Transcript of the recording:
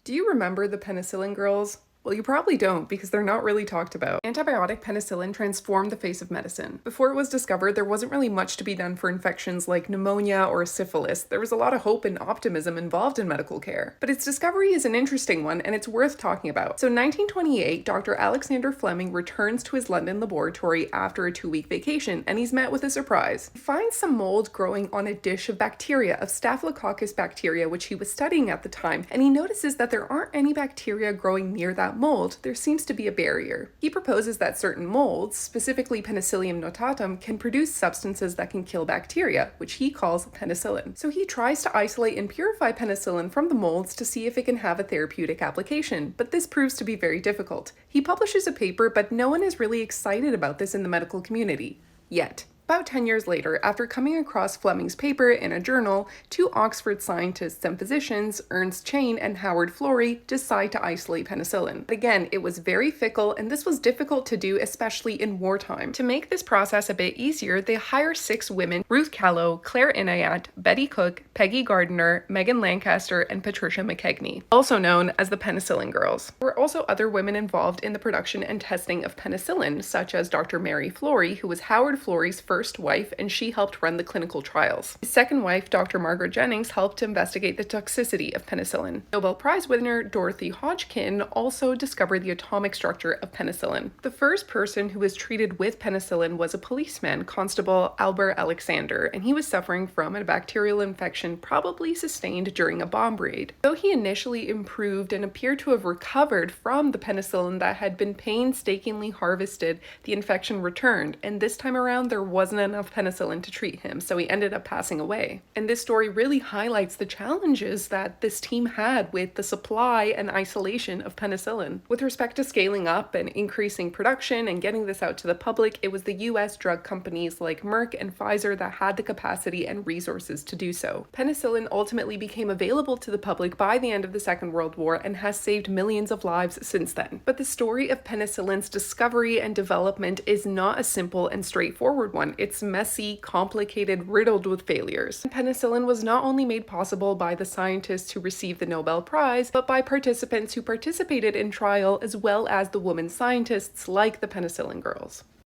Do you remember the Penicillin girls? Well, you probably don't because they're not really talked about. Antibiotic penicillin transformed the face of medicine. Before it was discovered, there wasn't really much to be done for infections like pneumonia or syphilis. There was a lot of hope and optimism involved in medical care. But its discovery is an interesting one and it's worth talking about. So in 1928, Dr. Alexander Fleming returns to his London laboratory after a 2-week vacation and he's met with a surprise. He finds some mold growing on a dish of bacteria, of Staphylococcus bacteria, which he was studying at the time, and he notices that there aren't any bacteria growing near that mold. There seems to be a barrier. He proposes that certain molds, specifically Penicillium notatum, can produce substances that can kill bacteria, which he calls penicillin. So he tries to isolate and purify penicillin from the molds to see if it can have a therapeutic application, but this proves to be very difficult. He publishes a paper, but no one is really excited about this in the medical community. Yet. About 10 years later, after coming across Fleming's paper in a journal, 2 Oxford scientists and physicians, Ernst Chain and Howard Florey, decide to isolate penicillin. But again, it was very fickle and this was difficult to do, especially in wartime. To make this process a bit easier, they hire 6 women: Ruth Callow, Claire Inayat, Betty Cook, Peggy Gardner, Megan Lancaster, and Patricia McKegney, also known as the Penicillin Girls. There were also other women involved in the production and testing of penicillin, such as Dr. Mary Florey, who was Howard Florey's first wife, and she helped run the clinical trials. His second wife, Dr. Margaret Jennings, helped to investigate the toxicity of penicillin. Nobel Prize winner Dorothy Hodgkin also discovered the atomic structure of penicillin. The first person who was treated with penicillin was a policeman, Constable Albert Alexander, and he was suffering from a bacterial infection probably sustained during a bomb raid. Though he initially improved and appeared to have recovered from the penicillin that had been painstakingly harvested, the infection returned, and this time around there wasn't enough penicillin to treat him, so he ended up passing away. And this story really highlights the challenges that this team had with the supply and isolation of penicillin. With respect to scaling up and increasing production and getting this out to the public, it was the US drug companies like Merck and Pfizer that had the capacity and resources to do so. Penicillin ultimately became available to the public by the end of the Second World War and has saved millions of lives since then. But the story of penicillin's discovery and development is not a simple and straightforward one. It's messy, complicated, riddled with failures. Penicillin was not only made possible by the scientists who received the Nobel Prize, but by participants who participated in trial, as well as the women scientists like the Penicillin Girls.